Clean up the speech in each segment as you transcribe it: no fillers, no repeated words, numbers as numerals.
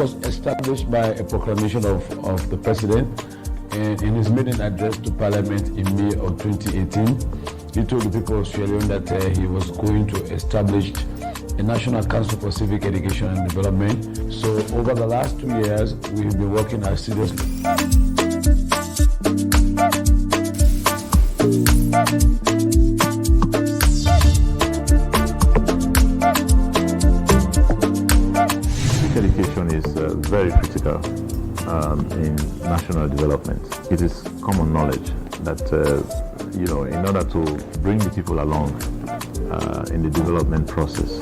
was established by a proclamation of the President, and in his maiden address to Parliament in May of 2018, he told the people of Sierra Leone that he was going to establish a National Council for Civic Education and Development. So over the last 2 years, we've been working seriously. Education is very critical in national development. It is common knowledge that in order to bring the people along in the development process,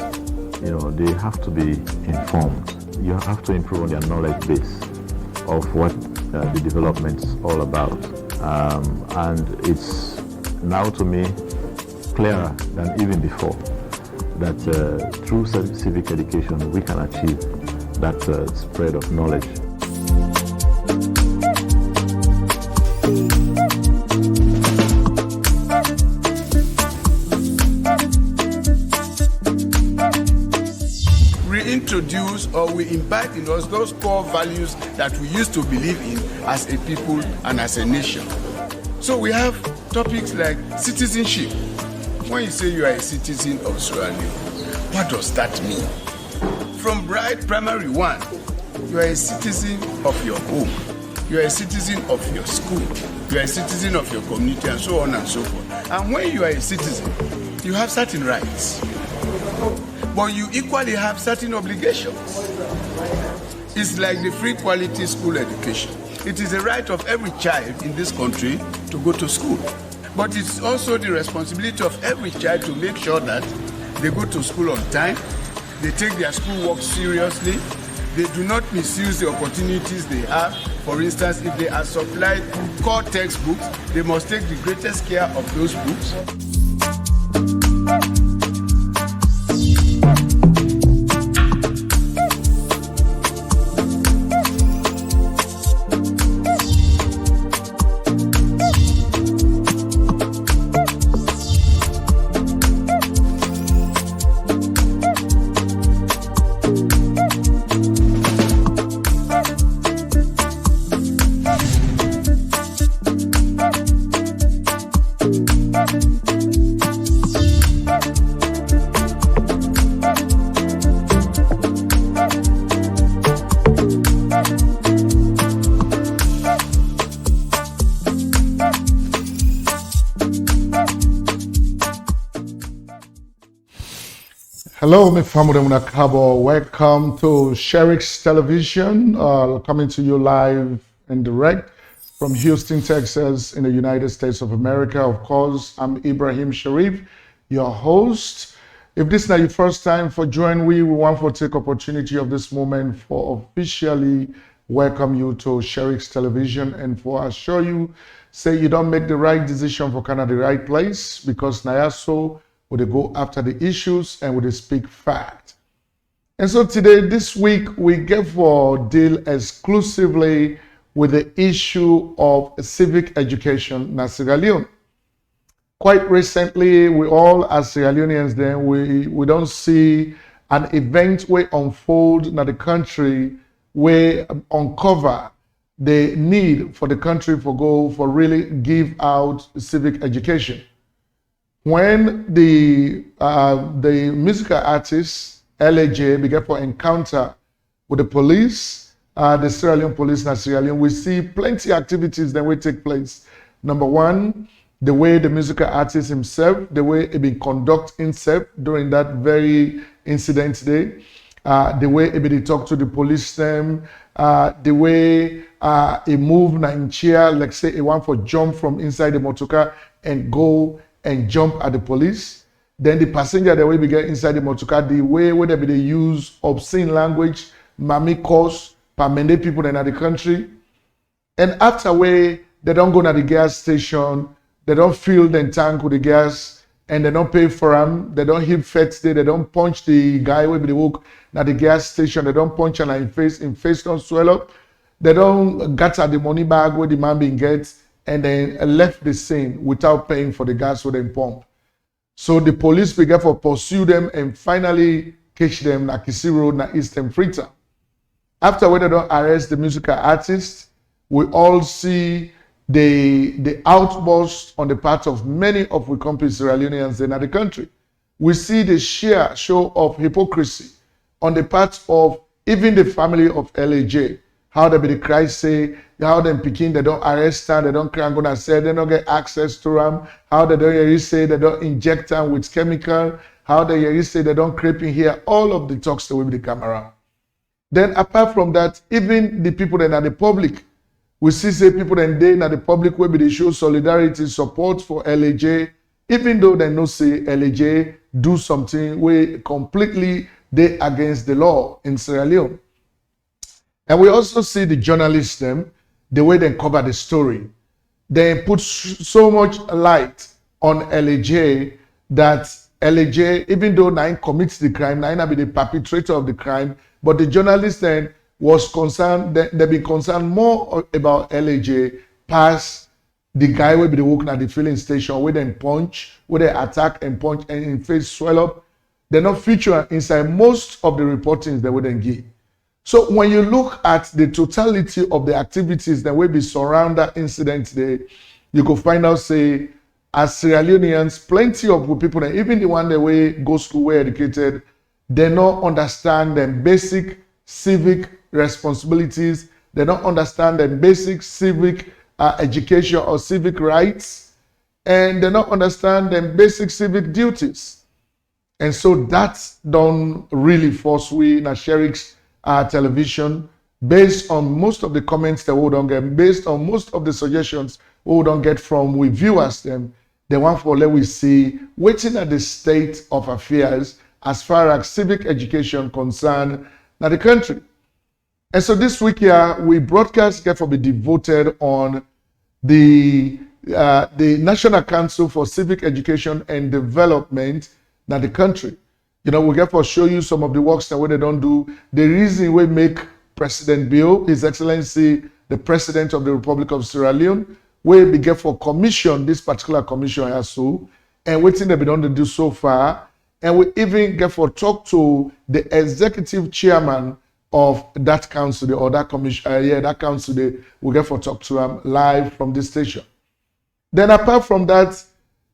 they have to be informed. You have to improve on their knowledge base of what the development is all about. And it's now to me clearer than even before that through civic education we can achieve that spread of knowledge. Reintroduce or we imbibe in us those core values that we used to believe in as a people and as a nation. So we have topics like citizenship. When you say you are a citizen of Sierra Leone, what does that mean? From primary one, you are a citizen of your home, you are a citizen of your school, you are a citizen of your community, and so on and so forth. And when you are a citizen, you have certain rights, but you equally have certain obligations. It's like the free quality school education. It is the right of every child in this country to go to school, but it's also the responsibility of every child to make sure that they go to school on time, they take their schoolwork seriously, they do not misuse the opportunities they have. For instance, if they are supplied core textbooks, they must take the greatest care of those books. Hello, my family. Welcome to Sherix Television, coming to you live and direct from Houston, Texas, in the United States of America. Of course, I'm Ibrahim Sharif, your host. If this is not your first time for joining we want to take opportunity of this moment for officially welcome you to Sherix Television and for assure you, say you don't make the right decision for kind of the right place, because Nayaso would they go after the issues and would they speak fact. And so today, this week, we get for deal exclusively with the issue of civic education in Sierra Leone. Quite recently, we all as Sierra Leoneans then, we don't see an event where unfold in the country where uncover the need for the country for really give out civic education. When the musical artist LAJ began to encounter with the police, the Sierra Leone police in Sierra Leone, we see plenty of activities that will take place. Number one, the way the musical artist himself, the way he been conduct himself during that very incident day, the way he been talk to the police them, the way he move in chair, like say he want to jump from inside the motorcar and go and jump at the police. Then the passenger, the way we get inside the motorcar, the way where they use obscene language, mami calls per many people in the country. And after way, they don't go to the gas station, they don't fill the tank with the gas, and they don't pay for them, they don't hit feds, they don't punch the guy with the hook at the gas station, they don't punch him in face don't swell up, they don't get at the money bag where the man being gets, and then left the scene without paying for the gas with them pump. So the police began to pursue them and finally catch them na Kisi Road na Eastern Freetown. After when they don't arrest the musical artists, we all see the outburst on the part of many of we company Sierra Leoneans in the country. We see the sheer show of hypocrisy on the part of even the family of LAJ. How they be the Christ say, how them picking, they don't arrest them, they don't crank on and say, they don't get access to them, how they don't hear you say they don't inject them with chemical, how they hear you say they don't creep in here, all of the talks that will be come around. Then apart from that, even the people that are the public, we see say people that they in the public will be they show solidarity, support for LAJ, even though they know say LAJ do something where completely they against the law in Sierra Leone. And we also see the journalists them, the way they cover the story. They put so much light on LAJ that LAJ, even though Nine commits the crime, Nine be the perpetrator of the crime, but the journalist then was concerned, they be concerned more about LAJ past the guy will be the working at the filling station where they punch, where they attack and punch and in face swell up. They're not featured inside most of the reportings they wouldn't give. So when you look at the totality of the activities that will be surround that incident today, you could find out, say, as Sierra Leoneans, plenty of people, and even the one that way go school, were educated, they don't understand the basic civic responsibilities. They don't understand the basic civic education or civic rights, and they don't understand the basic civic duties. And so that's done really force we in a Sherix television, based on most of the comments that we don't get, based on most of the suggestions we don't get from we viewers them, the one for let we see waiting at the state of affairs as far as civic education concerned in the country. And so this week here, we broadcast get for be devoted on the National Council for Civic Education and Development in the country. You know, we get for show you some of the works that what they don't do. The reason we make President Bill, His Excellency, the President of the Republic of Sierra Leone, we be get for commission, this particular commission here so, and waiting that we don't do so far. And we even get for talk to the executive chairman of that council or that commission, that council, we get for talk to him live from this station. Then apart from that,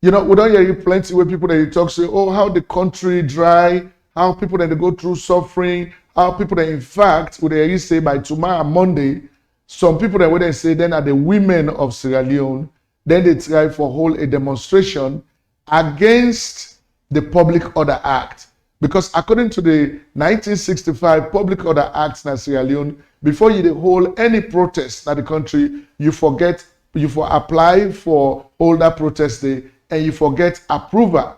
you know, we don't hear plenty where people that you talk say, oh, how the country dry, how people that they go through suffering, how people that in fact, would they say by tomorrow, Monday, some people that would they say then are the women of Sierra Leone, then they try for hold a demonstration against the Public Order Act. Because according to the 1965 Public Order Act in Sierra Leone, before you hold any protest in the country, you apply for hold that protest day, and you forget approval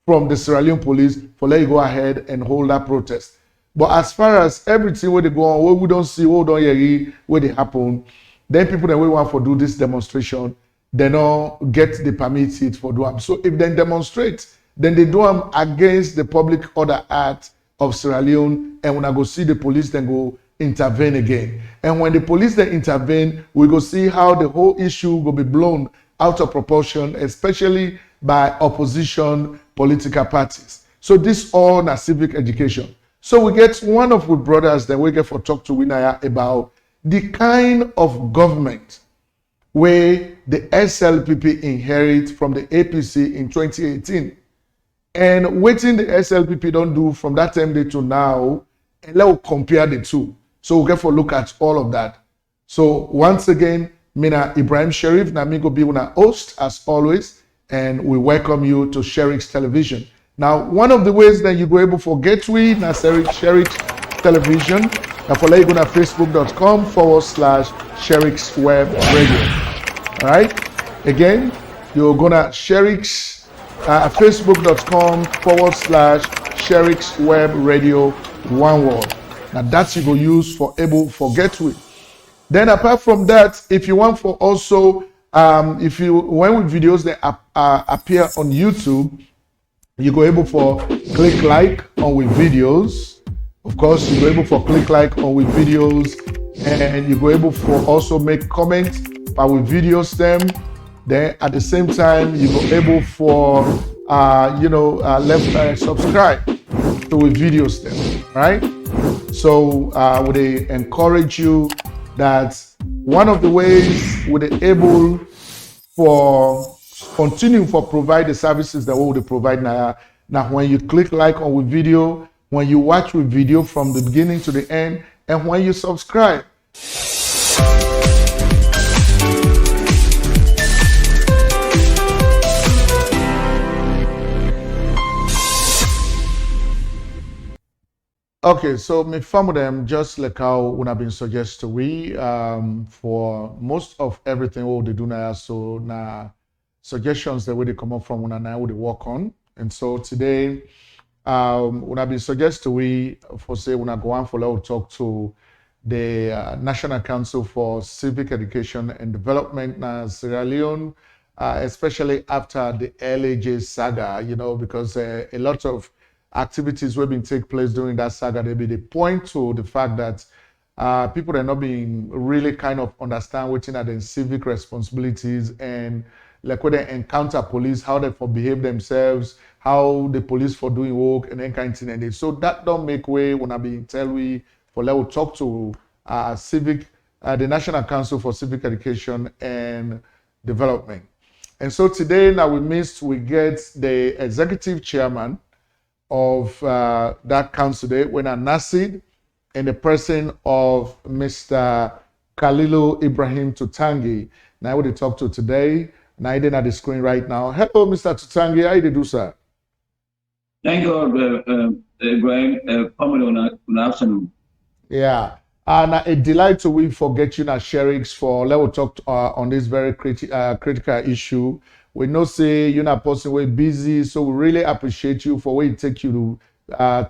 from the Sierra Leone police for let you go ahead and hold that protest. But as far as everything where they go on, where we don't see, where we don't hear, where they happen, then people that we want to do this demonstration, they don't get the permit for do them. So if they demonstrate, then they do them against the Public Order Act of Sierra Leone, and when I go see the police, then go intervene again. And when the police then intervene, we go see how the whole issue will be blown out of proportion, especially by opposition political parties. So this all na civic education. So we get one of the brothers that we get for talk to Winaya about the kind of government where the SLPP inherit from the APC in 2018. And waiting the SLPP don't do from that time day to now, and let's compare the two. So we'll get for look at all of that. So once again, Mina Ibrahim Sherif, na me go be una host as always, and we welcome you to Sherix Television. Now, one of the ways that you go able to get we na Sherix Television, and for you go na facebook.com/Sherix Web Radio. All right. Again, you're gonna Sherix facebook.com/Sherix Web Radio, one word. Now that you go use for able for gateway. Then apart from that, if you want for also, if you when with videos that appear on YouTube, you go able for click like on with videos. Of course, you go able for click like on with videos, and you go able for also make comments by with videos them. Then at the same time, you go able for left subscribe to with videos them, right? So would they encourage you that one of the ways would they able for continue for provide the services that we would provide now. Now when you click like on with video, when you watch with video from the beginning to the end, and when you subscribe. Okay, so me from them just like how we have been suggested we for most of everything what they do now. So now suggestions that we they come up from when now we work on. And so today we have been suggested we for say when I go on for let's talk to the National Council for Civic Education and Development now Sierra Leone, especially after the LAJ saga, because a lot of activities will be take place during that saga. They point to the fact that people are not being really kind of understand within their civic responsibilities, and like when they encounter police, how they for behave themselves, how the police for doing work, and then kind of thing. And so that don't make way when I be tell we for let we talk to the National Council for Civic Education and Development. And so today now we get the executive chairman of that council day when I NACID, in the person of Mr. Kalilu Ibrahim Totangi. Now we talk to today. Now he's at the screen right now. Hello, Mr. Totangi. How you do, sir? Thank you, Ibrahim. Good afternoon. Yeah. And a delight to we forget you now, Sherix, for let's talk on this very critical issue. We know say you're not possibly busy, so we really appreciate you for where you take you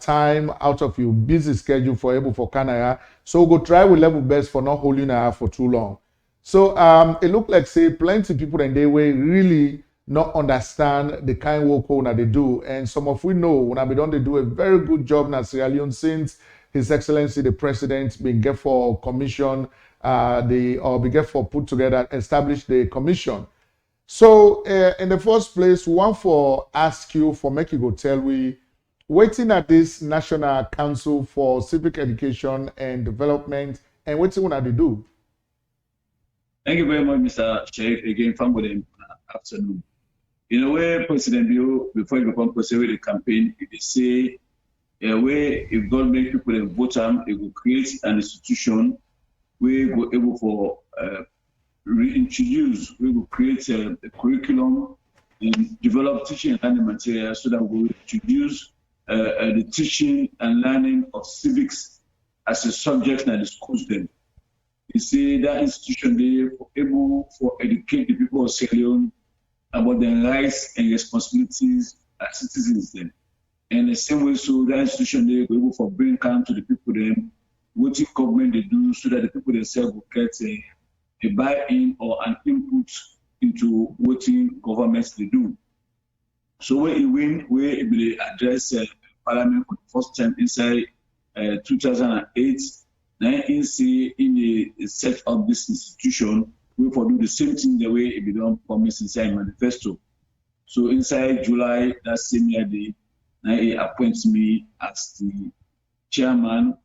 time out of your busy schedule for able for Canada. So we'll go try with level best for not holding her for too long. So it looked like say plenty of people in their way really not understand the kind of work that they do, and some of we know when they do a very good job in Sierra Leone since His Excellency the President been get for commission be get for put together establish the commission. So in the first place, one for ask you for make you go tell we waiting at this National Council for Civic Education and Development, and waiting what they do. Thank you very much, Mr. Sherix. Again, from good afternoon. In a way, President Bill, before you become president with the campaign, they say in a way if God make people vote him, it will create an institution where we go able for reintroduce, we will create a curriculum and develop teaching and learning material so that we will introduce the teaching and learning of civics as a subject in the schools then. You see that institution they are able for educate the people of Sierra Leone about their rights and responsibilities as citizens then. And the same way so that institution they are able for bring calm to the people then, what the government they do so that the people themselves will get a buy-in or an input into what governments they do. So when we address Parliament for the first time inside 2008, now in the set of this institution, we for do the same thing the way it be done promise inside manifesto. So inside July that same year, now he appoints me as the chairman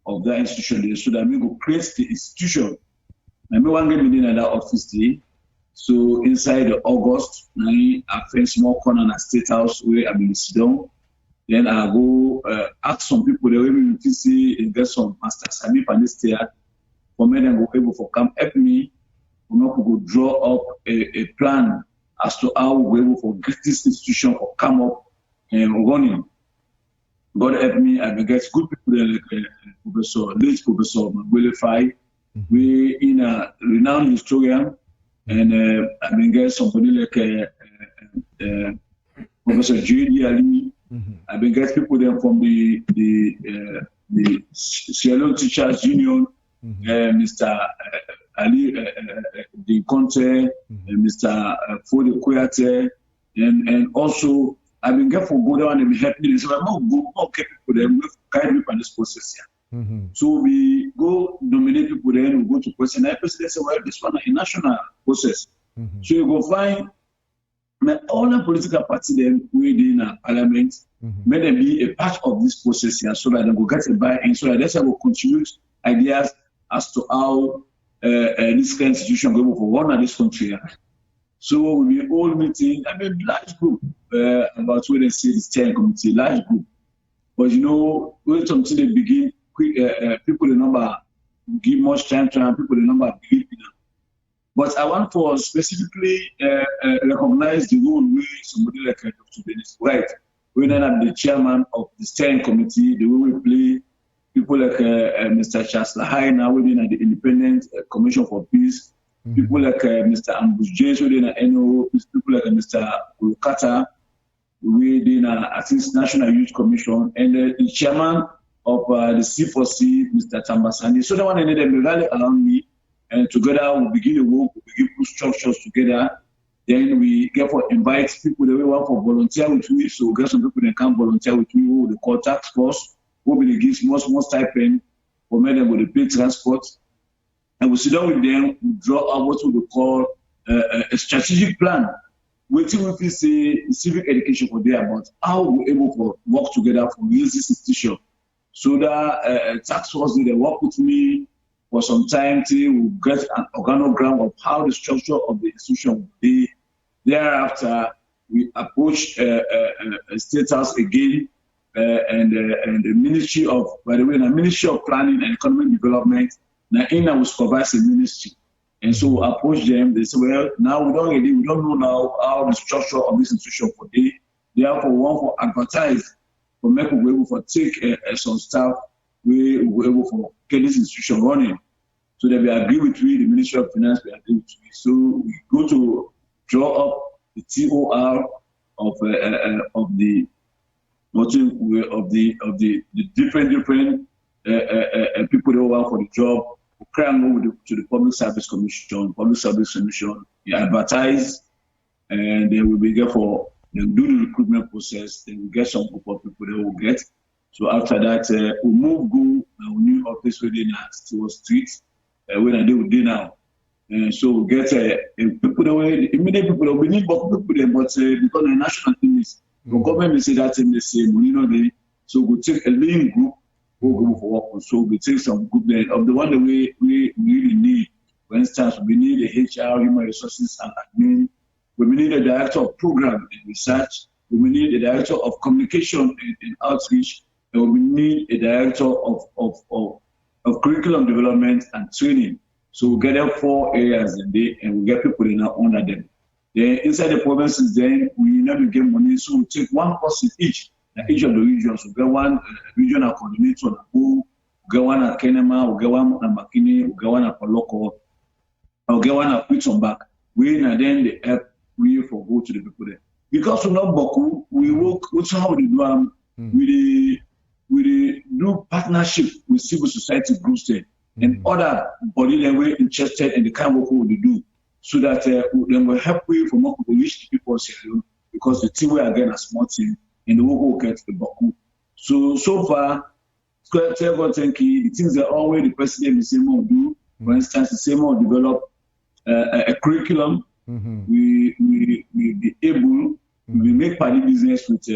of that institution so that we go create the institution. And we want to get in that office day. So inside August, I find small corner in a state house where I been sit down. Then I go ask some people the way we see and get some master Sami Panistia for me then go able for come help me. We not go draw up a plan as to how we able for get this institution or come up and running. God help me, I get good people there like late Professor Magwele. We in a renowned historian, and I mean, get somebody like Professor J.D. Ali. I mean, get people there from the the Sierra Leone Teachers Union, Mr. Ali Di Conte, Mr. Fode Kuyate, and also I've been careful go down and help me. So I'm not go okay people them guide me on this process here. So we go nominate people then we go to question. I president say, well, this one is a national process. So you go find all the political parties then within a parliament, may them be a part of this process here so that they will get a buy-in, so that they will contribute ideas as to how this kind of institution will go for one of this country. So we all meeting, I mean, large group, about when they say the steering committee, large group. But you know, when until they begin, people the number give much time to them, people the number believe in them. But I want to specifically recognize the role where somebody like Dr. Dennis Wright, when I'm the chairman of the steering committee, the way we play, people like Mr. Charles Lahai, now within the Independent Commission for Peace, people like Mr. Ambush James within the NO, people like Mr. Ulukata within I think National Youth Commission, and the chairman of the C4C, Mr. Tambasani. So that one and them rally around me. And together we begin the work, we begin put structures together. Then we get for invite people that we want for volunteer with me. So we get some people that can volunteer with me who we call task force, who will give small stipend for them with the pay transport. And we sit down with them, we draw out what we call a strategic plan. Waiting we say civic education for there about how we're able to work together for this institution. So that task force they work with me for some time till we get an organogram of how the structure of the institution will be. Thereafter, we approach State House again and the Ministry of, by the way, the Ministry of Planning and Economic Development. Now, I will supervise the ministry, and so we approach them. They say, well, now we don't know now how the structure of this institution for day. Therefore, we want to advertise for make we able to take some staff. We were able to get this institution running. So that we agree with we, the Ministry of Finance, we agree with we. So we go to draw up the TOR of the different people that work for the job. We cry and go to the Public Service Commission. We advertise, and then we begin for then do the recruitment process. Then we get some group of people that will get. So after that, we move go new office within Stewart Street, when I do now. So we get people that way, immediate people that we need people there, but because the national thing is, the government will say that in the same, you know, so we take a lean group, we'll go for work. So we take some group there of the one that we really need. For instance, we need a HR, human resources and admin. We need a director of program and research. We need a director of communication and outreach. And we need a director of curriculum development and training. So we get them 4 areas in there, and we get people in under them. Then inside the provinces, then we never get money, so we take one person each of the regions. We get one regional coordinator, we get one at Kenema, we get one at Makini, we get one at Poloko, we get one at Pittsburgh. We and then they help we for go to the people there. Because we're not Boku, we work with how we do we do partnership with civil society groups there and other bodies that were interested in the kind of work we do, so that then will help you from what we reach the people here, because the team will again a small team and the work will get the Boku. So far, the things that always the president the same one do. For instance, the same one develop a curriculum. We be able we make party business with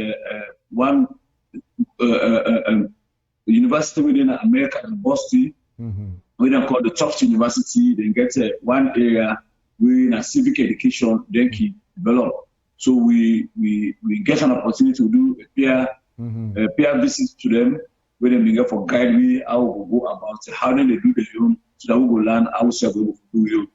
one university within America in Boston. We then call the Tufts University. Then get one area where in a civic education then can develop. So we get an opportunity to do a peer visit to them, where they begin for guide me how we go about how then they do their own, so that we will learn how we do it.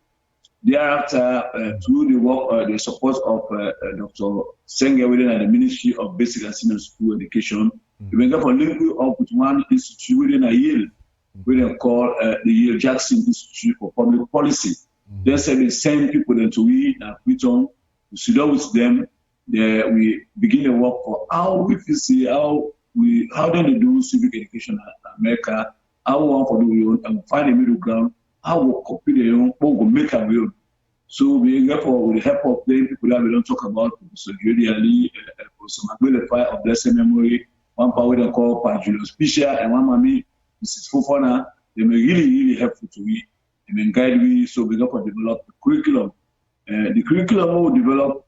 Thereafter, through the work, the support of Dr. Senge within the Ministry of Basic and Senior School Education, we begin for linking up with one institute within a Yale, where they call the Yale Jackson Institute for Public Policy. They say they send people then to we Quito, we sit down with them. We begin the work for how we see how how do they do civic education in America? How we want for do and find a middle ground. How we copy the own, what we make a real. So we therefore with the help of the people that we don't talk about, so Julian some abilify of blessed memory, one power they call Julius Fisher and one mommy, Mrs. Fofana, they may really helpful to me. They may guide me. So we therefore develop the curriculum. The curriculum will develop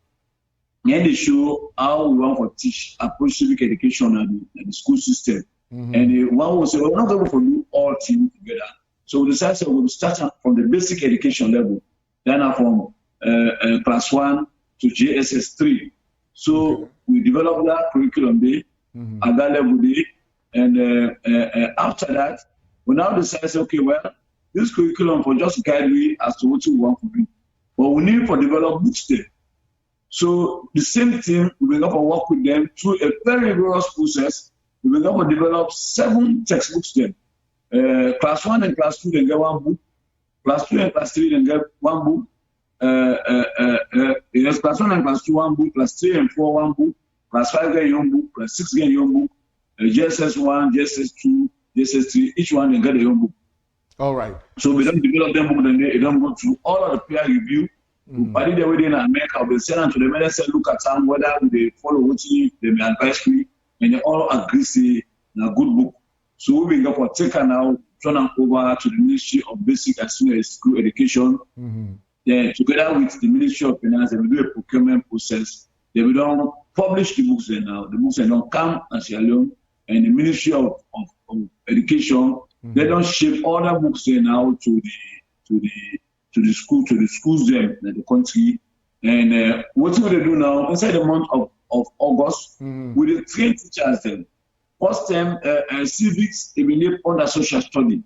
and they show how we want to teach approach civic education and the school system. And one will say, we're not able to do all things together. So we decided we'll start from the basic education level, then from class 1 to JSS 3. So we developed that curriculum there at that level there. And after that, we now decided, okay, well, this curriculum for just guide me as to what we want to do. But we need to develop books there. So the same thing, we will to work with them through a very rigorous process. We will to develop 7 textbooks then. Class 1 and class 2, they get 1 book. Class 2 and class 3, they get 1 book. Yes, class 1 and class 2, 1 book. Class 3 and 4, 1 book. Class 5 get your own book. Class 6 get your own book. JSS 1, JSS 2, JSS 3, each one they get their own book. All right. So we don't develop them book, then they don't go through all of the peer review. But the way in America, we send them to the medicine, look at them, whether they follow what they may advise me, and they all agree say a good book. So we go for taker now, turn them over to the Ministry of Basic and Senior School Education. Then together with the Ministry of Finance, they will do a procurement process. They will don't publish the books then now. The books then don't come as Sierra Leone, and the Ministry of Education, they don't ship all the books then now to the schools there in the country. And what will they do now? Inside the month of August, we will train teachers then. First time, civics, they will need under social study.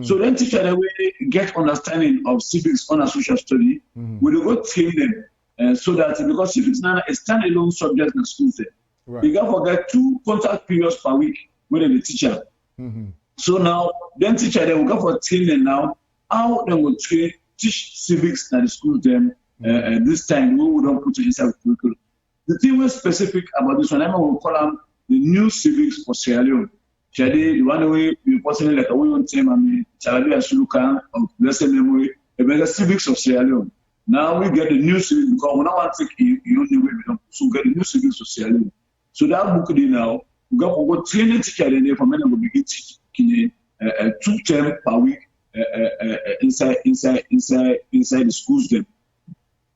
So then teachers, they will get understanding of civics under social study. We will go train them so that, because civics now is a standalone subject in schools there. Right. You can forget 2 contact periods per week with the teacher. So now, then teacher, they will go for training now, how they will teach civics at the school them this time we don't put it inside the curriculum. The thing was specific about this one, I will call them the new civics for Sierra Leone. The one way we personally like a woman team and Chalabi Asulukan of blessed memory, the civics of Sierra Leone. Now we get the new civics because we don't want to take the only way we don't so get the new civics of Sierra Leone. So that book now we got to go training teacher in there for men will begin teaching 2 terms per week. Inside the schools then.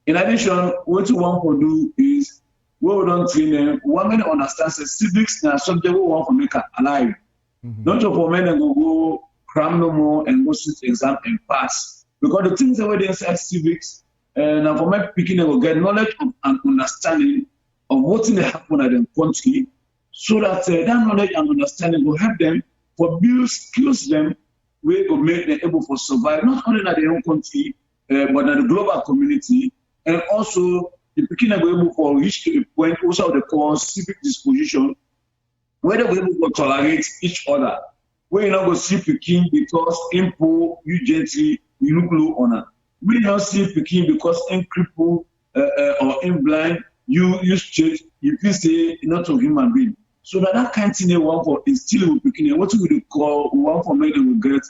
In addition, what we want to do is we don't train them. One man understands that civics now subject we want to make alive. Not for men and go cram no more and go sit exam and pass. Because the things that we inside civics, now for men picking they will get knowledge of and understanding of what in the happen at the country, so that that knowledge and understanding will help them for build skills them. We will make them able to survive not only in their own country, but in the global community, and also the beginning will able to reach to a point also of the core civic disposition, where they will able to tolerate each other. Where you not go see Peking because impo you gently you look low on her. We not see Peking because in cripple or in blind you straight you feel say not a human being. So that kind of thing they want for instill with Peking. What we would call one for many will get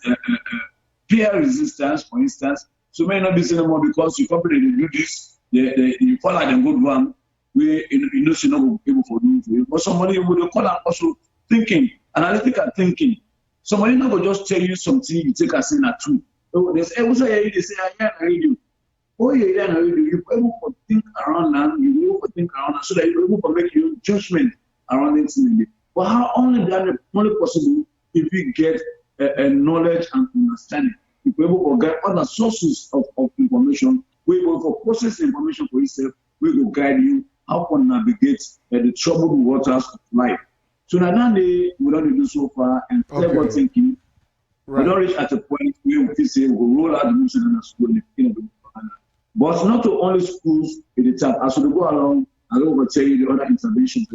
peer resistance, for instance. So may not be seen anymore because you probably do this, you fall like a good one. We you know she not able for do. But somebody would call them also thinking, analytical thinking. Somebody not will just tell you something you take as in a truth. So they say, they say, I hear you. Oh yeah, I hear you. You're able to think around now. You're able to think around now so that you're able to make your judgment around it. But how only possible if we get a knowledge and understanding. If we're able to get other sources of information, we're able to process information for yourself, we will guide you how to navigate the troubled waters of life. So now we don't do so far and clever thinking. Right. We don't reach at a point where we say we'll roll out the mission in the school. But not to only schools in the top. As we go along, I will tell you the other interventions.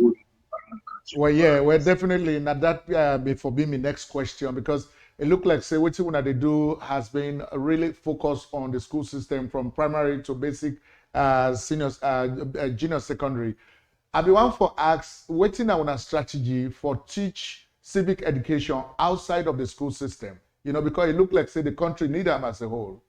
Well, yeah, we're definitely not that before being my next question, because it looked like say what they do has been really focused on the school system from primary to basic, senior, junior secondary. I be one for ask, waiting on a strategy for teach civic education outside of the school system. You know, because it look like say the country need them as a whole.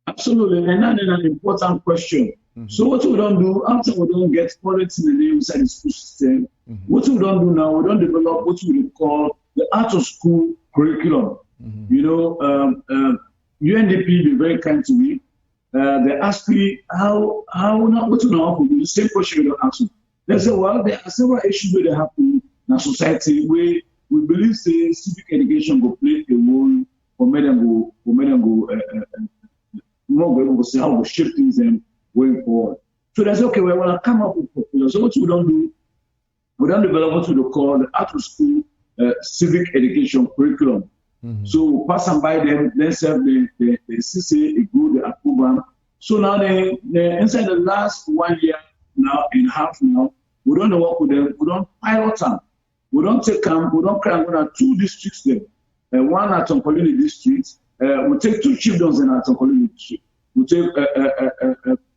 Absolutely, and that is an important question. So what we don't do after we don't get quality in the inside the school system, what we don't do now, we don't develop what we call the out of school curriculum. You know, UNDP be very kind to me. They ask me how not what to know. The same question you don't ask me. They say, well, there are several issues that happen in our society where we believe say civic education will play a role for men and go more going to see how we shape things and going forward. So that's okay. We want to come up with proposals. So what we don't do, we don't develop what we call the out of school civic education curriculum. So we pass and by them, then serve the CC, a good program. So now they inside the last 1 year now and a half now, we don't work with them. We don't pilot them. We don't take them. We don't cram. We have 2 districts there. One at Tonkolili district. We take 2 chiefdoms in our Tonkolili district. We take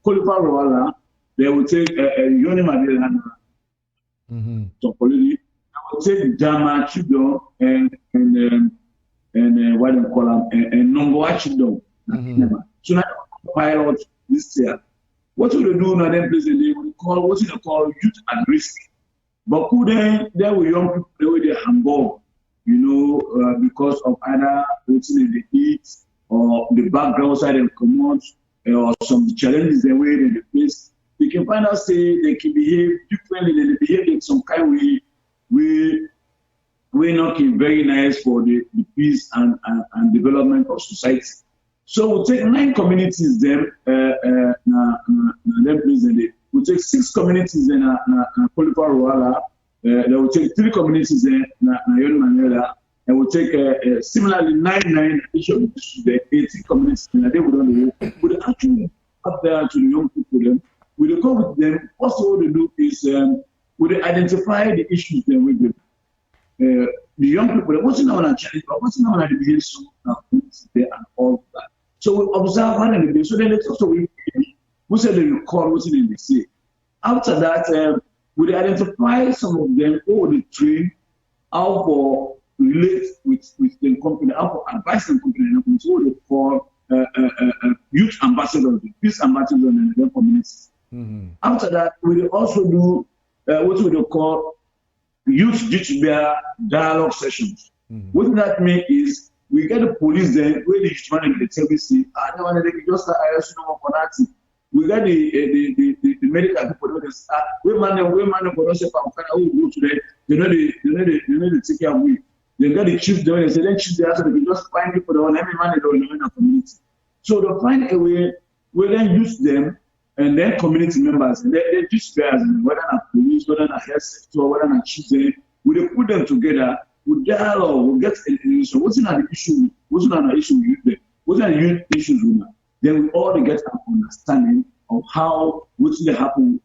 Kolipa Roala. Then we take Yoni Madela Tonkolili. We take Dama chiefdom and what do you call them? And Nomboa chiefdom. So now pilot this year. What we do now? Then place they call what is called youth at risk. But who then there were young people the way they handball, you know, because of either what's in the heat or the background side and command or some challenges the way they face. You can find out say they can behave differently, they behave in some kind way we not very nice for the peace and development of society. So we'll take 9 communities there, we'll take 6 communities in Kolipa Roala, then we'll take 3 communities in Yon Manuela, and we'll take similarly 9 each of the 18 communities in the we'll actually up there to the young people then. We'll go with them. Also what they do is we'll identify the issues then with them. The young people, what's in our challenge, what's in our behavior there and all that. So we observe how they do. So then let's also we say they record what's in the say. After that, we identify some of them or the train how for relate with the company, how for advise the company, so they call youth ambassadors, peace ambassadors in their communities. After that, we also do what we call youth duty-bearer dialogue sessions. What that means is we get the police there, where the youth man and the service no one they just for that. We got the medical people that we man for us if I'm go to them. They know they take care of we. They got the chief there. They say then chief there so they can just find people that want every man in the community. So they find a way we then use them and then community members and they just bears whether not police, whether not health sector, whether not children, we put them together. We dialogue, we get so what's in the issue, what's not an issue with them, what's the youth issues with them. Then we all get an understanding of how what's going to happen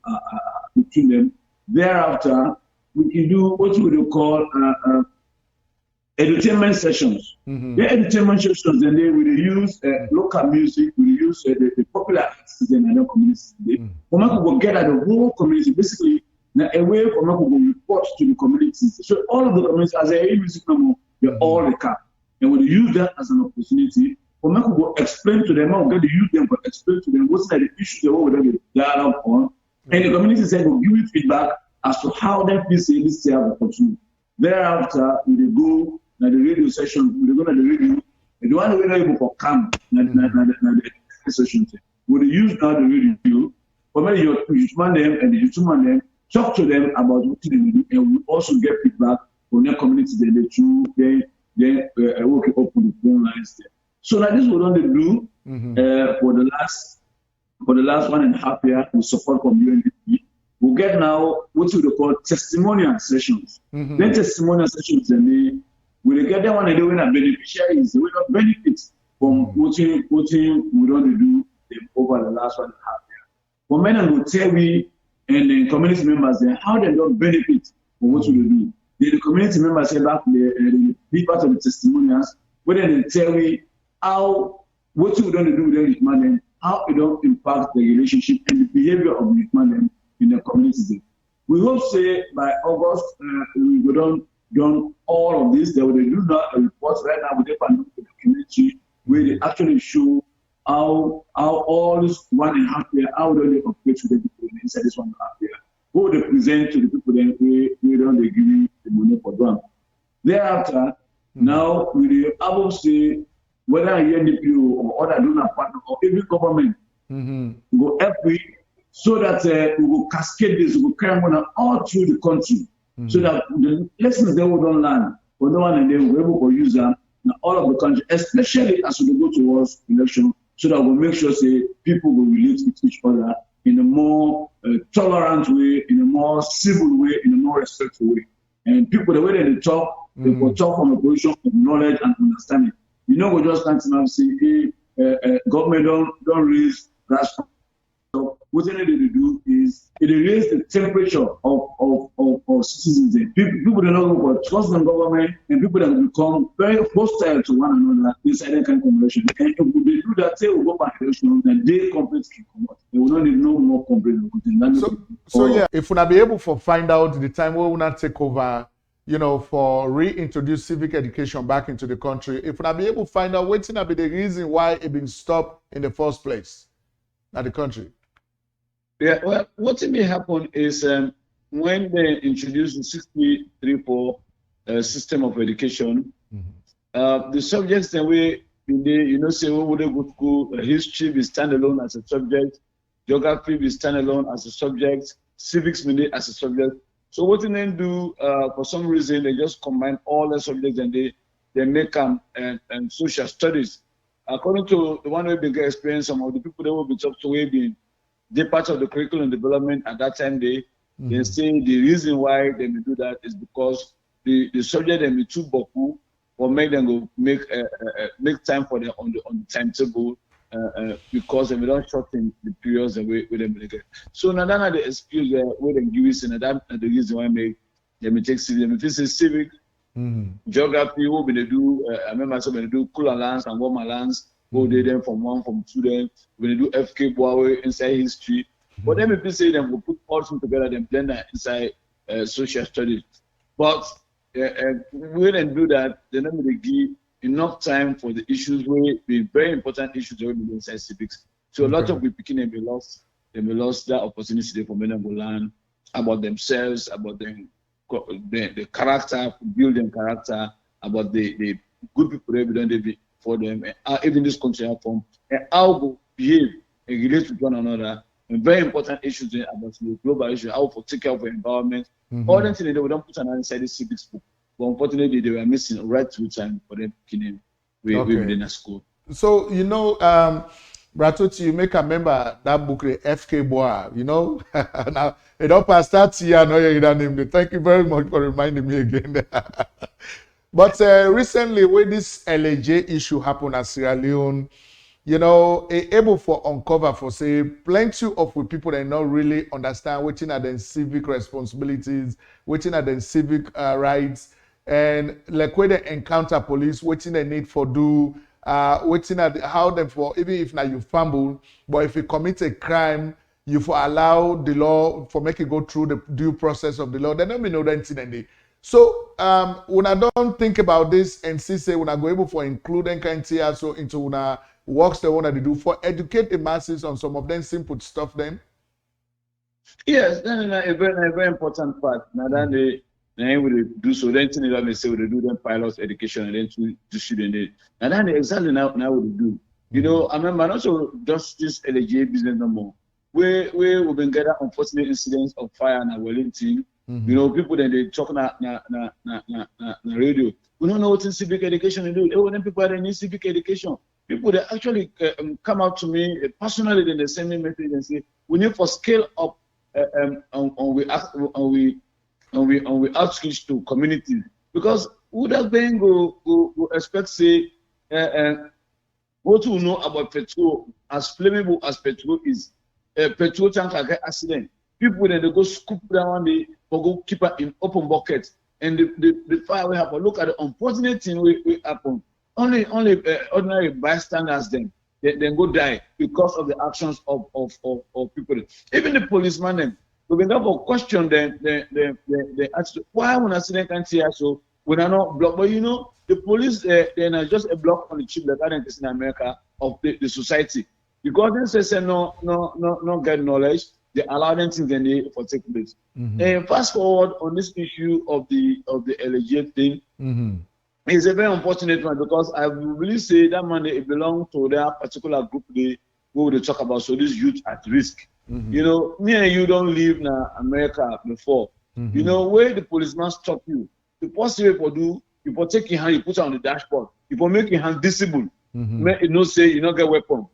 between them. Thereafter, we can do what we would call entertainment sessions. The entertainment sessions, then they will use local music, we use the popular artists in other communities. We will get at the whole community, basically, a way for people to report to the communities. So all of the communities, as a music number, they're all the cap. And we use that as an opportunity for people to explain to them, we're going to use them to explain to them what's the issues they want to dialogue on. And the community said will give you feedback as to how they feel say this have an opportunity. Thereafter, we go na the radio session, we go to the radio, and the one we are able to come na the session. We use now the radio, for many you man them and the youth man them, talk to them about what they do, and we also get feedback from their community. Then we can open the phone lines there. So now this is what we do for the last 1.5 years with support from UNDP. We get now what we call testimonial sessions. Then testimonial sessions, and we get that one and they will have beneficiaries. They will not benefit from what we don't do over the last 1.5 years. For men and will tell me and the community members then how they don't benefit from what we do. The community members say back the big part of the testimonials, where they tell me how what we don't do with the youth man, how it don't impact the relationship and the behavior of the youth man in the community. We hope say by August we will done all of this. They will do not a report right now with the documentary where they actually show how all this 1.5 year, how they operate to the people inside this 1.5 year. Who they present to the people then we don't they give you the money for them. Thereafter, now we will able to say whether a NDPO or other donor partner or every government will help we so that we will cascade this, we will carry on all through the country, so that the lessons they will don't learn, for no one and they will be able to use them in all of the country, especially as we go towards election, so that we'll make sure say people will relate with each other in a more tolerant way, in a more civil way, in a more respectful way. And people, the way they talk, they will talk from a position of knowledge and understanding. You know, we just can't now say, hey, government don't raise grassroots. So what they need to do is it raise the temperature of citizens. People don't know about trust in government, and people that become very hostile to one another inside that kind of conversation. And if they do that, they will go back to election, and they complaints can come out. They will not need no more complaints. So yeah, if we not be able to find out the time we will not take over, you know, for reintroduce civic education back into the country, if we not be able to find out what's not be the reason why it been stopped in the first place at the country. Yeah, well, what may happen is when they introduce the 6334 system of education, the subjects that we, say, we would go to school, history will stand alone as a subject, geography will stand alone as a subject, civics will as a subject. So what they then do, for some reason, they just combine all the subjects and they make them and social studies. According to the one we've been experiencing, some of the people that will be talked to, we've been they part of the curriculum development at that time. They say the reason why they may do that is because the subject they may too boku or make them go make time for them on the timetable because they may not shorten the periods that we them get. So now that the excuse where they give us and that the reason why they may take civic. If this is civic, geography, what they do? I remember so they do cooler lands and warmer lands. Go there then from 1, from 2 then. When they do FK Boawe inside history. But then people say them will put all them together, then blend that inside social studies. But when they do that, they're not going to give enough time for the issues where the very important issues that will be inside civics. So a lot of people picking them lost that opportunity for them to learn about themselves, about the character, building character, about the good people that they be for them, and even this country have from, and how to behave and relate with one another, and very important issues about the global issue, how to take care of the environment. All them things they don't put an inside the civics book, but unfortunately they were missing right through time for them beginning within a school. So Bratoti, you make a member that book, the FK Boa, now it all past that year. I know you name. Thank you very much for reminding me again. But recently, when this LAJ issue happened at Sierra Leone, able for uncover for say plenty of people that not really understand what are their civic responsibilities, what are their civic rights, and like when they encounter police, what they need for do, how them for even if now you fumble, but if you commit a crime, you for allow the law for make it go through the due process of the law. They don't know that incident. So when I don't think about this and see say when I go able for including kind of so into when I works they want to do for educate the masses on some of them simple stuff then. Yes, a very important part. Now then they will do so. Then thing that they say they do them pilot education and then to student. And then exactly now what they do. I remember also just this LAJ business no more. Where we've been getting unfortunate incidents of fire in Wellington. People that they talk na radio. We don't know what in civic education they do. When people that need civic education, people that actually come out to me personally, then they send me a message and say, we need for scale up we outreach to communities because would have been go expect say what we know about petrol as flammable as petrol is petrol tanker get accident. People that they go scoop down or go keep it in open buckets and the fire will happen. Look at the unfortunate thing will happen. Only ordinary bystanders then go die because of the actions of people. Even the policeman them we can therefore question the attitude. Why when I see them can't see us, so when I not block, but you know, the police then are just a block on the chip that I in America of the society. Because they say no get knowledge, they allow them things then they for take place. And fast forward on this issue of the LG thing, it's a very unfortunate one because I really say that man they belong to that particular group they talk about. So this youth at risk. You know, me and you don't live in America before. You know, where the policeman stop you, the first way for do, you for take your hand, you put it on the dashboard, you for make your hand visible. You know, say you not get weapon.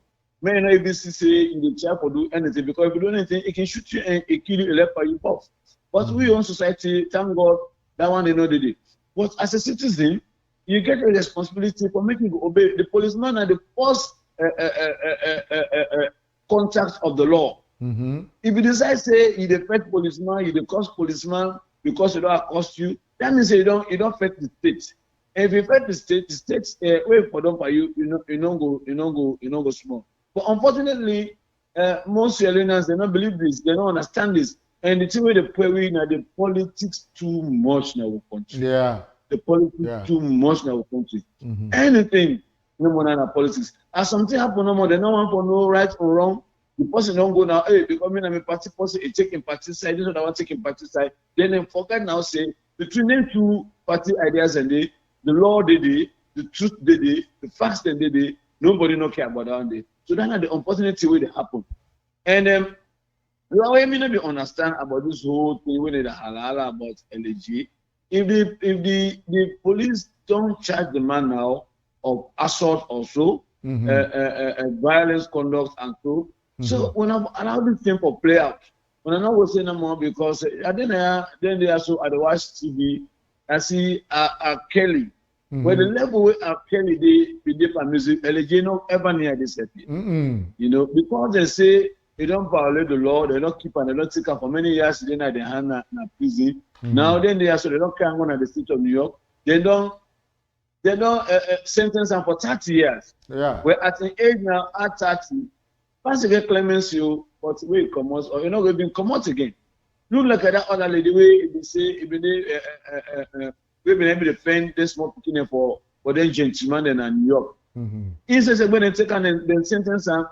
May not even say in the chair for do anything because if you do anything, it can shoot you and it kill you, elect by you both. But we own society, thank God, that one they know they did. But as a citizen, you get a responsibility for making you obey the policeman and the first contact of the law. If you decide say you defect policeman, you the cost policeman because you don't cost you, that means you don't affect the state. And if you affect the state wait for them for you, you don't go small. But unfortunately, most Sierra Leoneans they don't believe this, they don't understand this, and the thing where they play now the politics too much in our country. Yeah. The politics too much in our country. Anything no more than politics. As something happen no more, they don't want for no right or wrong. The person don't go now, hey, because I'm a party person, it taking party side, this is what I want taking party side. Then they forget now say between them two party ideas and the law they the truth they the facts they nobody no care about that day. So that's the unfortunate way they happen. And we may not be understand about this whole thing when they halala about LG. If the police don't charge the man now of assault also, violence conduct and so. So when I allow this thing for play out, when I not will say no more because then they also at the watch TV, I see Kelly. Where the level where Kelly they for music, LG no ever near this happy. You know, because they say they don't violate the law, they don't keep and they don't take her for many years, they not they hand na prison. Now then they don't carry on at the state of New York. They don't sentence them for 30 years. Yeah. We're at the age now at 30. Once you get clemency, but we come out, or you're not going to come out again. Look like that other lady way they say we've been able to defend this small picking for them gentlemen in New York. He says when they take and then sentence them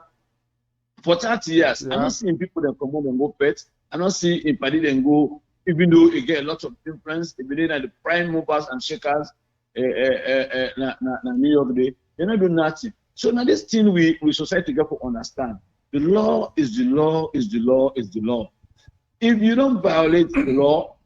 for 30 years. Yeah. I'm not seeing people that come home and go pet. I'm not seeing in party then go, even though you get a lot of influence, if they the prime movers and shakers New York day, they're not doing nothing. So now this thing we society got to understand. The law is the law is the law is the law. If you don't violate the law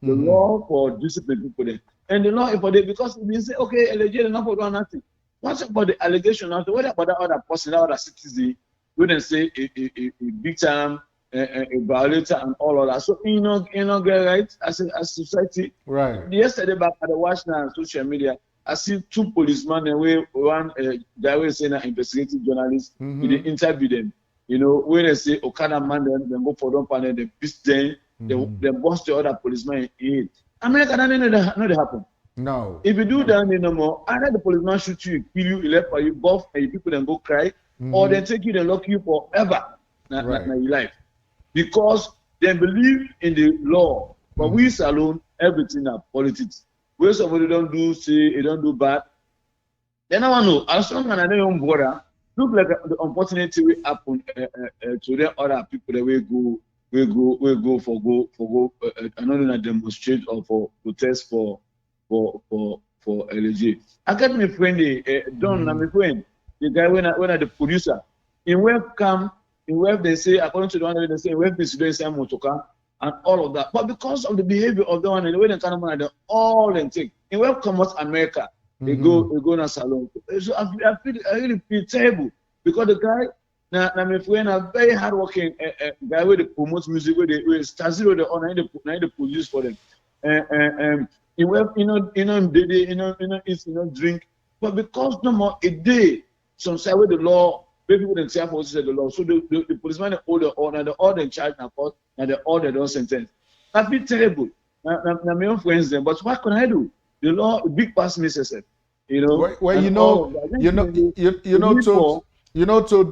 for discipline people there. And the law is for them because we say, okay, LG not for doing nothing. What's about the allegation now? What about the other person, the other citizen, we then say a big time, a violator and all of that. So you know get right as society. Right. Yesterday back at the watch now on social media, I see two policemen and one guy was saying an investigative journalist. He did interview them. You know, when they say Okada man them go for them and they beat them, they bust the other policeman in head. America that not happen. No. If you do that no more, either the policeman shoot you, kill you, elect for you, buff, and people then go cry, or they take you and lock you forever in your life. Because they believe in the law. But we alone, everything are politics. Where somebody don't do say they don't do bad, then I want to know as long as I don't bother, look like the unfortunate will happen to the other people that will go for another demonstrate or for protest for LG. I got my friend Don, my friend, the guy when I the producer in webcam in web they say according to the one they say web is doing some motoka and all of that. But because of the behavior of the one and the way they kind of money, they all and take. In web comes America, they go in a salon. So I really feel terrible because the guy now my friend a very hardworking guy where they promote music where they start zero the honor they produce for them. In web they eat drink, but because no more a day some side where the law people didn't say for the law. So the policeman hold the order in charge now court and the order don't sentence. That be terrible. Now my own friends them, but what can I do? The law big pass me says you know.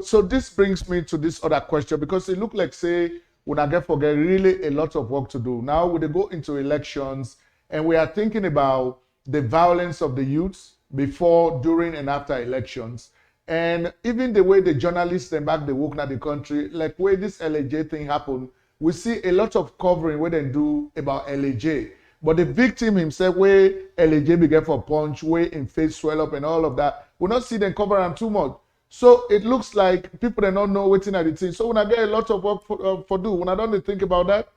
So this brings me to this other question because it looked like say when I get forget really a lot of work to do. Now we go into elections and we are thinking about the violence of the youths before, during, and after elections. And even the way the journalists and back the work in the country, like where this LAJ thing happened, we see a lot of covering where they do about LAJ. But the victim himself, where LAJ began for punch, where in face swell up and all of that, we not see them cover them too much. So it looks like people do not know what's in the thing. So when I get a lot of work for do, when I don't think about that.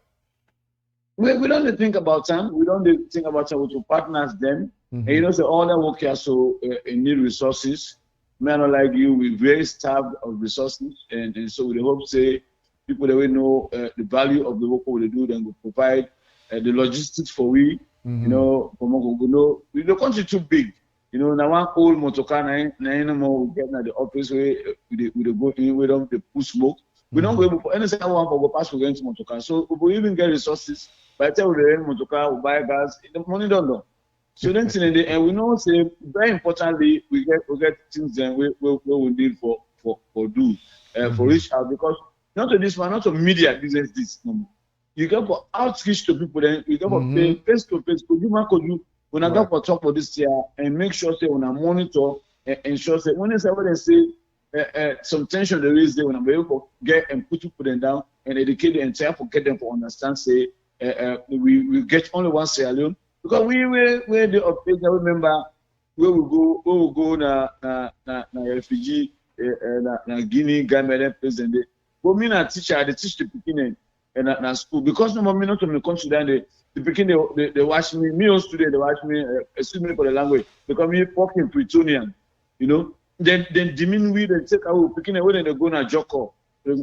We don't think about them. We don't think about how to partners them. And you know, so all that work here, so need resources. Men like you, we're very starved of resources, and so we hope say people that we know the value of the work we do, then we provide the logistics for we. You know, the country too big. You know, now one old motor car, now more we get at the office where we go in, we don't push smoke. We don't go able for anything I want for go pass for going to motor car. So if we even get resources, by the time we rent motor car, we buy gas, the money don't know. So then, and we know say very importantly, we get things then we need for reach out, because not to this one, not to media business this no more. You get for outreach to people, then you get for face to face. Could you when I go for talk for this year and make sure say when I monitor and ensure say when they say some tension there is there, when I'm able to get and put people them down and educate the entire for get them to understand say we get only one Sierra Leone. Because we the update, I remember where we go na refugee na Guinea, Ghana, president. But me na teacher, they teach the beginning and na school. Because no me not to me country then the beginning they watch me on student they watch me excuse me for the language because me fucking Pretonian, you know. Then diminish we they take our beginning when they go na Joko.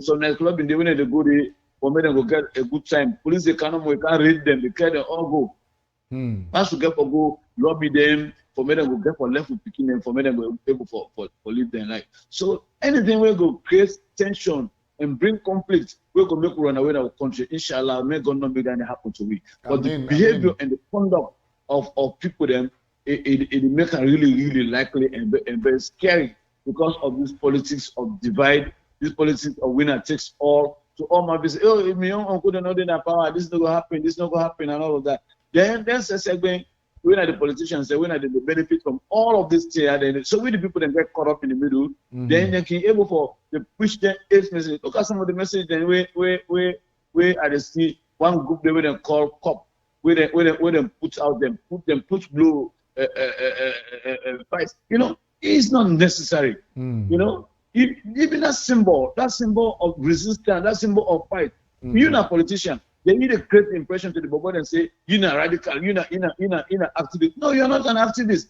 So night club in the when they go there for me they go get a good time. Police they can't read them, they carry them all go. Once we get for go lobby them for me them go get for left with picking them for me them go able for live their life. So anything we go create tension and bring conflict, we go make run away our country. Inshallah, may God not make that happen to we. But the behavior and the conduct of people them it make it really likely and very scary because of this politics of divide, this politics of winner takes all. To all my business, oh, if my uncle don't know the power, this is not gonna happen, this is not gonna happen, and all of that. Then when the politicians say when they benefit from all of this here, then so we the people that get caught up in the middle, then they can able for the push their age message. Look at some of the message then where at the see one group they will call cop, where they put out them, push blow fights. You know, it's not necessary. You know, even that symbol of resistance, that symbol of fight. You're not a politician. They need a great impression to the Bobo and say, you're not radical, you're not activist. No, you're not an activist.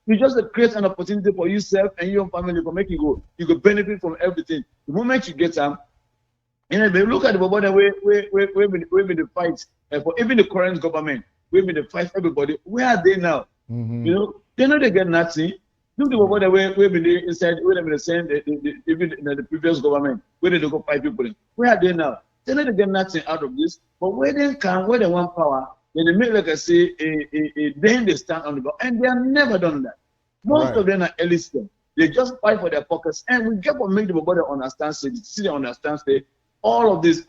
You just create an opportunity for yourself and your family to make you go. You could benefit from everything. The moment you get them, and if they look at the Bobo and where been the fight for even the current government, where been the fight everybody, where are they now? You know, they know they get nothing. Look the Bobo and where been they inside, where they been saying even in the previous government, where they go fight people in. Where are they now? They don't get nothing out of this, but where they want power, then they make like I say, then they stand on the ground, and they have never done that. Most of them are elites. They just fight for their pockets, and we get what make the body understand. Say, the city understand. Say, all of this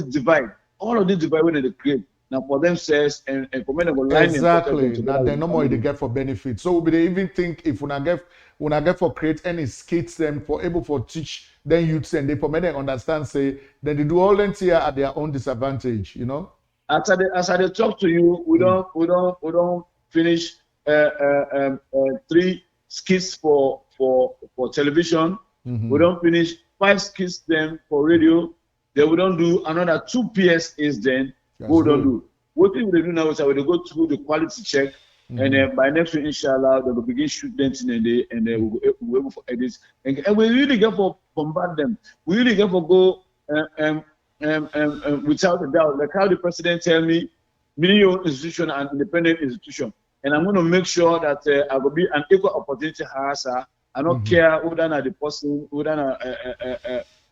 divide when they create now for themselves and for men to go line exactly. Now they no more they get for benefit. So we they even think if when I get for create any skits them for able for teach then youths and they for me they understand say then they do all them here at their own disadvantage, you know. As I talk to you, we don't finish 3 skits for television. We don't finish 5 skits then for radio. Then we don't do another 2 PSAs then. We don't do. What we do now is that we go through the quality check, and then by next week, inshallah, they will begin shooting them in a day, and then we'll go for edits. And we really get for bombard them. We really get for go without a doubt, like how the president tell me, million institution and independent institution, and I'm going to make sure that I will be an equal opportunity harasser. I don't care whether the person, whether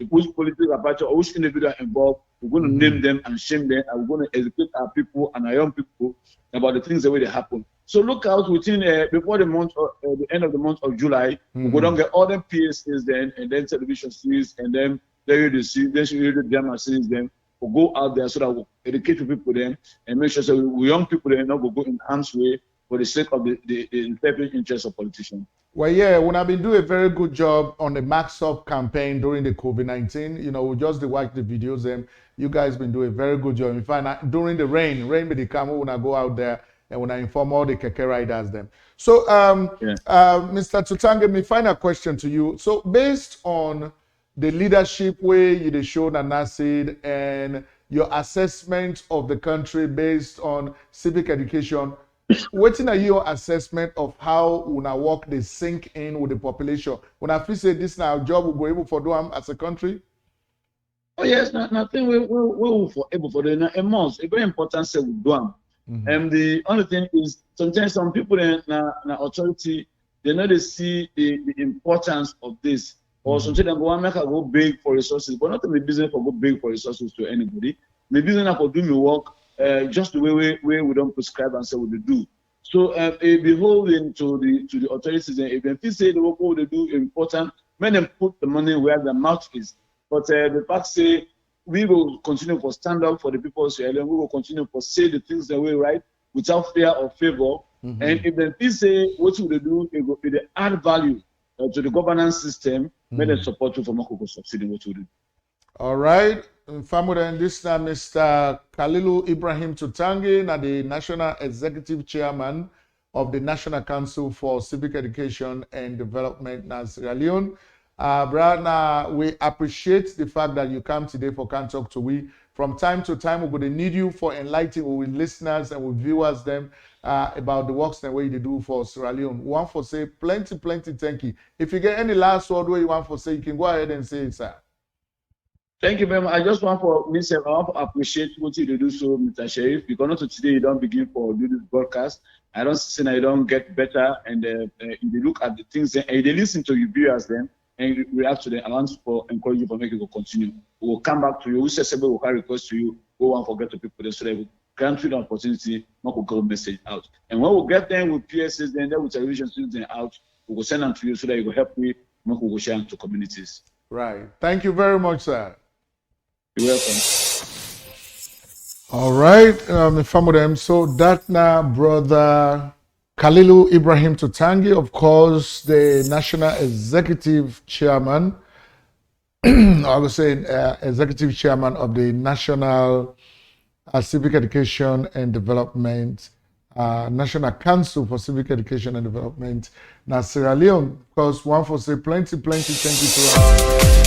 which political party or which individual involved. We're going to name them and shame them, and we're going to educate our people and our young people about the things the way they happen. So look out within before the month, the end of the month of July. We're going to get all them PSAs then, and then television series, and then radio series, then radio drama series. Then will go out there so that we educate the people then and make sure so we young people then not will go in harm's way for the sake of the selfish interest of politicians. Well, yeah, when I've been doing a very good job on the Max Up campaign during the COVID-19, you know, we just watch the videos and you guys been doing a very good job. In fact, during the rain with the camera when I go out there and when I inform all the keke riders them. So, Mr. Totangi, my final question to you. So, based on the leadership way you showed and Nasid and your assessment of the country based on civic education, what are your assessment of how una work they sink in with the population? When I feel say this now job will be able for do as a country? Oh yes, nothing we will for able for the a month. A very important say we do. And the only thing is sometimes some people in authority they know they see the importance of this. Or sometimes they go make go big for resources, but not in the business for go big for resources to anybody. The business for do me work just the way we don't prescribe and say what they do. So beholden to the authorities, and if they say the work what they do important, let them put the money where their mouth is. But the fact say we will continue for stand up for the people of Sierra Leone, we will continue for say the things the way right without fear or favor. And if they say what will they do, they add value to the governance system, let them support you for more subsidy what we do. All right. Family, and this time Mr. Kalilu Ibrahim Totangi, the National Executive Chairman of the National Council for Civic Education and Development in Sierra Leone. Brother, we appreciate the fact that you come today for Can Talk to We. From time to time, we're going to need you for enlightening with listeners and with viewers them about the works and what you do for Sierra Leone. We want to say plenty thank you. If you get any last word where you want to say, you can go ahead and say it, sir. Thank you very much. I just want for myself, I want to appreciate what you do so, Mr. Sherix, because not today you don't begin for do this broadcast. I don't see that you don't get better and you look at the things and they listen to you viewers then and you react to them. I want to encourage you for making it continue. We will come back to you. We say we will request to you. We won't forget to people so that we grant you the opportunity, not will go message out. And when we get them with PSS, then with television students out, we will send them to you so that you will help me, we will share them to communities. Right. Thank you very much, sir. You're welcome. All right, family. So that now, brother Kalilu Ibrahim Totangi, of course, the National Executive Chairman, I would say Executive Chairman of the National Civic Education and Development, National Council for Civic Education and Development, in Sierra Leone. Of course, one for say plenty, thank you to us.